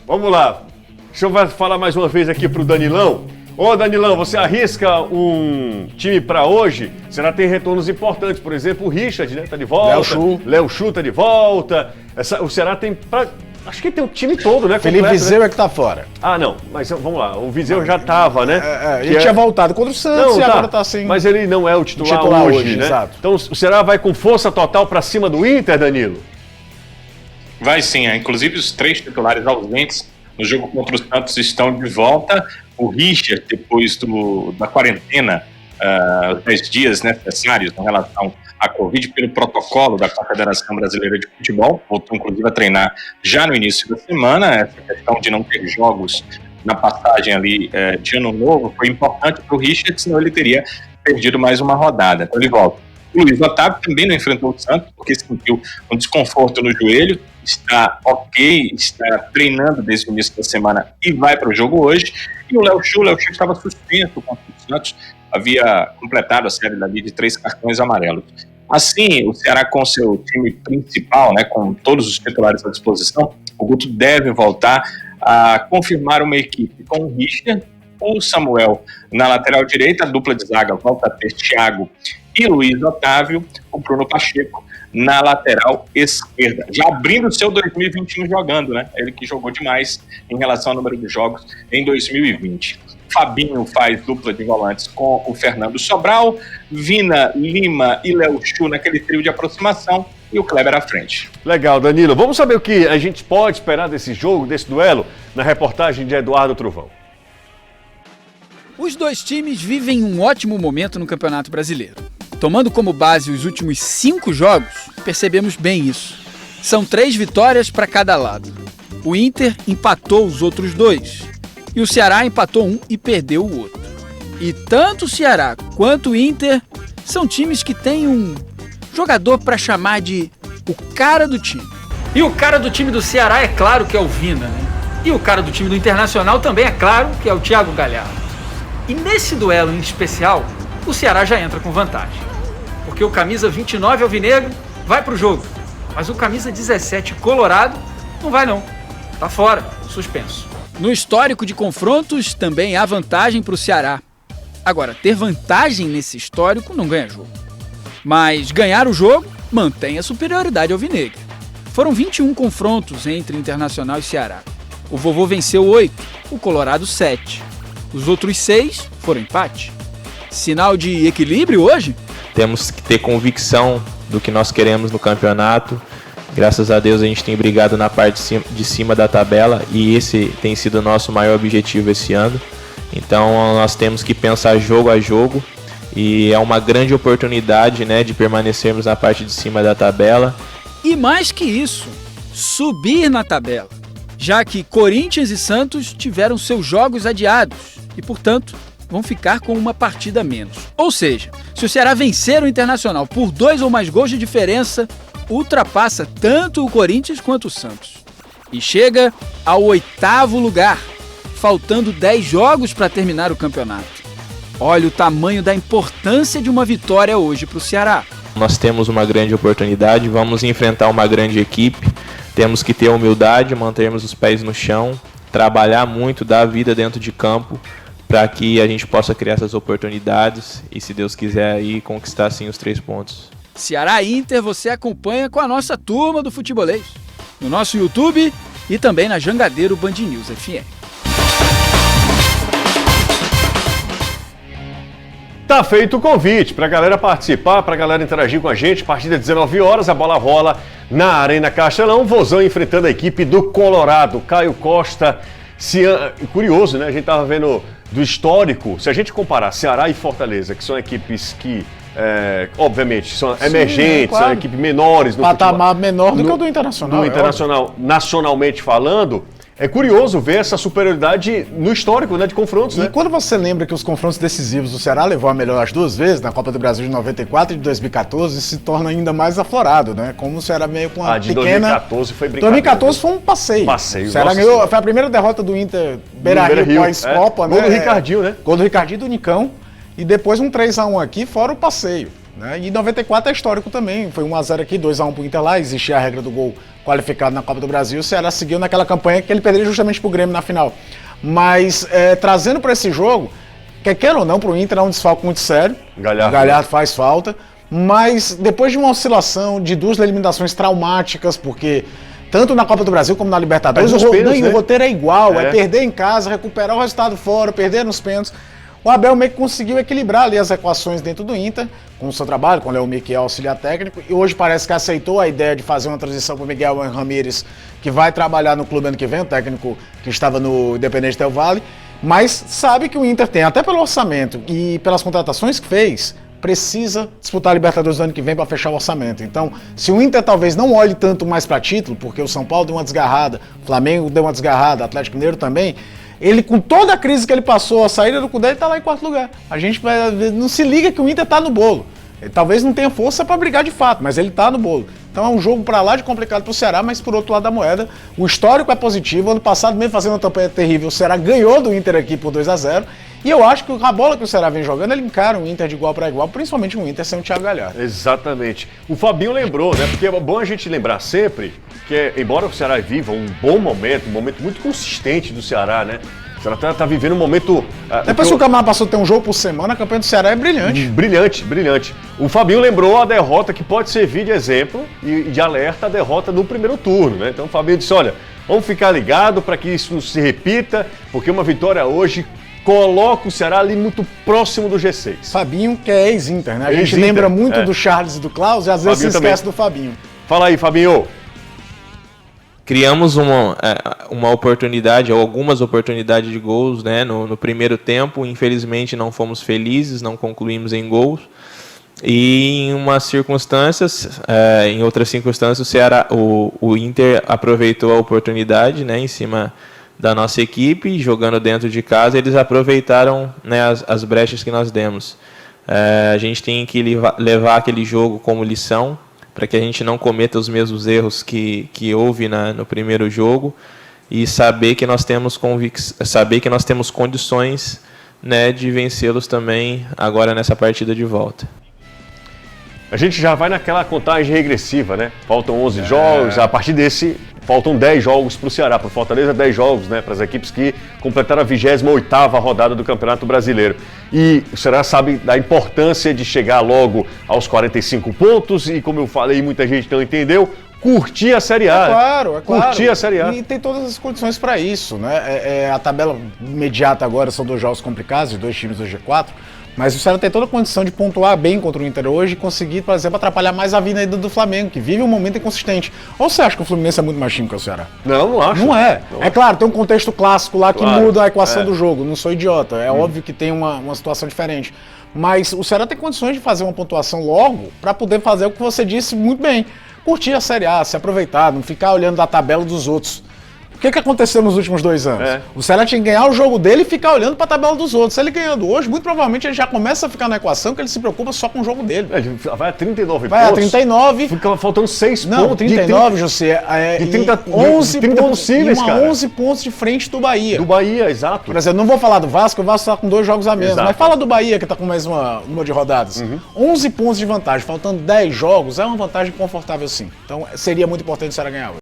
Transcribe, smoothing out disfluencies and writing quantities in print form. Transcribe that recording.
Vamos lá. Deixa eu falar mais uma vez aqui pro Danilão. Ô Danilão, você arrisca um time para hoje? Será que tem retornos importantes? Por exemplo, o Richard, né? Tá de volta. Léo Chu tá de volta. O Ceará tem... Acho que tem o time todo, né? Felipe Viseu, né? É que tá fora. Ah, não. Mas vamos lá. O Viseu já tava, né? Ele tinha voltado contra o Santos e agora tá sem... Mas ele não é o titular hoje, né? Exato. Então o Ceará vai com força total para cima do Inter, Danilo? Vai sim. Inclusive os 3 titulares ausentes no jogo contra o Santos estão de volta. O Richard, depois da quarentena, os 10 dias necessários em relação à Covid, pelo protocolo da Confederação Brasileira de Futebol, voltou inclusive a treinar já no início da semana. Essa questão de não ter jogos na passagem ali de ano novo foi importante para o Richard, senão ele teria perdido mais uma rodada. Então ele volta. O Luiz Otávio também não enfrentou o Santos, porque sentiu um desconforto no joelho, está ok, está treinando desde o início da semana e vai para o jogo hoje. E o Léo Chu estava suspenso contra o Santos, havia completado a série dali de 3 cartões amarelos. Assim, o Ceará com seu time principal, né, com todos os titulares à disposição, o Guto deve voltar a confirmar uma equipe com o Richard, o Samuel na lateral direita, a dupla de zaga volta a ter Thiago e Luiz Otávio, o Bruno Pacheco na lateral esquerda, já abrindo o seu 2021 jogando, né? Ele que jogou demais em relação ao número de jogos em 2020. Fabinho faz dupla de volantes com o Fernando Sobral, Vina, Lima e Léo Chu naquele trio de aproximação e o Kleber à frente. Legal, Danilo. Vamos saber o que a gente pode esperar desse jogo, desse duelo, na reportagem de Eduardo Truvão. Os 2 times vivem um ótimo momento no Campeonato Brasileiro. Tomando como base os últimos 5 jogos, percebemos bem isso. São 3 vitórias para cada lado. O Inter empatou os outros 2. E o Ceará empatou um e perdeu o outro. E tanto o Ceará quanto o Inter são times que têm um jogador para chamar de o cara do time. E o cara do time do Ceará é claro que é o Vina, né? E o cara do time do Internacional também é claro que é o Thiago Galhardo. E nesse duelo em especial, o Ceará já entra com vantagem. Porque o camisa 29 alvinegro vai pro jogo, mas o camisa 17 colorado não vai não. Tá fora, suspenso. No histórico de confrontos também há vantagem para o Ceará. Agora, ter vantagem nesse histórico não ganha jogo. Mas ganhar o jogo mantém a superioridade alvinegra. Foram 21 confrontos entre Internacional e Ceará. O Vovô venceu 8, o Colorado 7. Os outros 6 foram empate. Sinal de equilíbrio hoje? Temos que ter convicção do que nós queremos no campeonato. Graças a Deus a gente tem brigado na parte de cima da tabela e esse tem sido o nosso maior objetivo esse ano. Então nós temos que pensar jogo a jogo e é uma grande oportunidade, né, de permanecermos na parte de cima da tabela. E mais que isso, subir na tabela, já que Corinthians e Santos tiveram seus jogos adiados e, portanto, vão ficar com uma partida a menos. Ou seja, se o Ceará vencer o Internacional por 2 ou mais gols de diferença, ultrapassa tanto o Corinthians quanto o Santos. E chega ao 8º lugar, faltando 10 jogos para terminar o campeonato. Olha o tamanho da importância de uma vitória hoje para o Ceará. Nós temos uma grande oportunidade, vamos enfrentar uma grande equipe, temos que ter humildade, mantermos os pés no chão, trabalhar muito, dar vida dentro de campo, para que a gente possa criar essas oportunidades e, se Deus quiser, aí conquistar sim os 3 pontos. Ceará Inter você acompanha com a nossa turma do Futebolês, no nosso YouTube e também na Jangadeiro Band News FM. Tá feito o convite pra galera participar, pra galera interagir com a gente. A partir das 19 horas, a bola rola na Arena Castelão. Vozão enfrentando a equipe do Colorado. Caio Costa, curioso, né? A gente tava vendo do histórico. Se a gente comparar Ceará e Fortaleza, que são equipes que, obviamente, são emergentes, claro, são equipes menores. No patamar menor do que o do Internacional. No Internacional, nacionalmente falando. É curioso ver essa superioridade no histórico, né, de confrontos, né? E quando você lembra que os confrontos decisivos, o Ceará levou a melhor as 2 vezes, na Copa do Brasil de 94 e de 2014, se torna ainda mais aflorado, né? Como o Ceará meio com uma de pequena... 2014 foi brincadeira. 2014 foi um passeio. O Ceará ganhou, foi a primeira derrota do Inter Beira-Rio pós-Copa, né? Gol do Ricardinho, né? Gol do Ricardinho e do Nicão. E depois um 3-1 aqui, fora o passeio. Né? E 94 é histórico também, foi 1-0 aqui, 2-1 pro Inter lá, existia a regra do gol qualificado na Copa do Brasil, o Ceará seguiu naquela campanha que ele perdeu justamente pro Grêmio na final. Mas trazendo para esse jogo, quer ou não, pro Inter é um desfalque muito sério. Galhardo faz falta. Mas depois de uma oscilação de 2 eliminações traumáticas, porque tanto na Copa do Brasil como na Libertadores, o roteiro é igual, é perder em casa, recuperar o resultado fora, perder nos pênaltis. O Abel meio que conseguiu equilibrar ali as equações dentro do Inter, com o seu trabalho, com o Léo Mick, que é auxiliar técnico, e hoje parece que aceitou a ideia de fazer uma transição para o Miguel Ramírez, que vai trabalhar no clube ano que vem, o técnico que estava no Independente Del Valle, mas sabe que o Inter tem, até pelo orçamento e pelas contratações que fez, precisa disputar a Libertadores do ano que vem para fechar o orçamento. Então, se o Inter talvez não olhe tanto mais para título, porque o São Paulo deu uma desgarrada, o Flamengo deu uma desgarrada, o Atlético Mineiro também, ele, com toda a crise que ele passou, a saída do Cudê, ele tá lá em 4º lugar. A gente não se liga que o Inter tá no bolo. Ele talvez não tenha força para brigar de fato, mas ele tá no bolo. Então é um jogo para lá de complicado pro Ceará, mas por outro lado da moeda, o histórico é positivo. Ano passado, mesmo fazendo uma campanha terrível, o Ceará ganhou do Inter aqui por 2-0. E eu acho que a bola que o Ceará vem jogando, ele encara o Inter de igual para igual, principalmente o Inter sem o Thiago Galhardo. Exatamente. O Fabinho lembrou, né? Porque é bom a gente lembrar sempre que, embora o Ceará viva um bom momento, um momento muito consistente do Ceará, né? O Ceará tá vivendo um momento... Depois que o Camargo passou a ter um jogo por semana, a campanha do Ceará é brilhante. Brilhante. O Fabinho lembrou a derrota que pode servir de exemplo e de alerta a derrota no primeiro turno, né? Então o Fabinho disse, olha, vamos ficar ligado para que isso não se repita, porque uma vitória hoje coloca o Ceará ali muito próximo do G6. Fabinho, que é ex-Inter, né? A gente lembra muito do Charles e do Klaus e às vezes se esquece do Fabinho. Fala aí, Fabinho. Criamos uma oportunidade, ou algumas oportunidades de gols, né, no primeiro tempo. Infelizmente não fomos felizes, não concluímos em gols. E em outras circunstâncias, o Inter aproveitou a oportunidade, né, em cima da nossa equipe, jogando dentro de casa. Eles aproveitaram, né, as brechas que nós demos. A gente tem que levar aquele jogo como lição, para que a gente não cometa os mesmos erros que houve no primeiro jogo, e saber que nós temos condições, né, de vencê-los também agora nessa partida de volta. A gente já vai naquela contagem regressiva, né? Faltam 11 jogos, a partir desse faltam 10 jogos para o Ceará, para o Fortaleza 10 jogos, né? Para as equipes que completaram a 28ª rodada do Campeonato Brasileiro. E o Ceará sabe da importância de chegar logo aos 45 pontos e, como eu falei, muita gente não entendeu, curtir a Série A. É claro. Curtir a Série A. E tem todas as condições para isso, né? A tabela imediata agora são 2 jogos complicados, 2 times do G4, mas o Ceará tem toda a condição de pontuar bem contra o Inter hoje e conseguir, por exemplo, atrapalhar mais a vida do Flamengo, que vive um momento inconsistente. Ou você acha que o Fluminense é muito mais time que o Ceará? Não acho. Não é. Não. É claro, tem um contexto clássico lá que muda a equação do jogo. Não sou idiota. É óbvio que tem uma situação diferente. Mas o Ceará tem condições de fazer uma pontuação logo para poder fazer o que você disse muito bem. Curtir a Série A, se aproveitar, não ficar olhando a tabela dos outros. O que aconteceu nos últimos 2 anos? O Ceará tinha que ganhar o jogo dele e ficar olhando para a tabela dos outros. Se ele ganhando hoje, muito provavelmente ele já começa a ficar na equação que ele se preocupa só com o jogo dele. Ele vai a 39 vai pontos. Vai a 39. Fica faltando 6 pontos. Não, 39, José. De 30 possíveis, cara. 11 pontos de frente do Bahia. Do Bahia, exato. Por exemplo, não vou falar do Vasco, o Vasco está com 2 jogos a menos. Exato. Mas fala do Bahia, que está com mais uma de rodadas. 11 pontos de vantagem, faltando 10 jogos, é uma vantagem confortável sim. Então seria muito importante o Ceará ganhar hoje.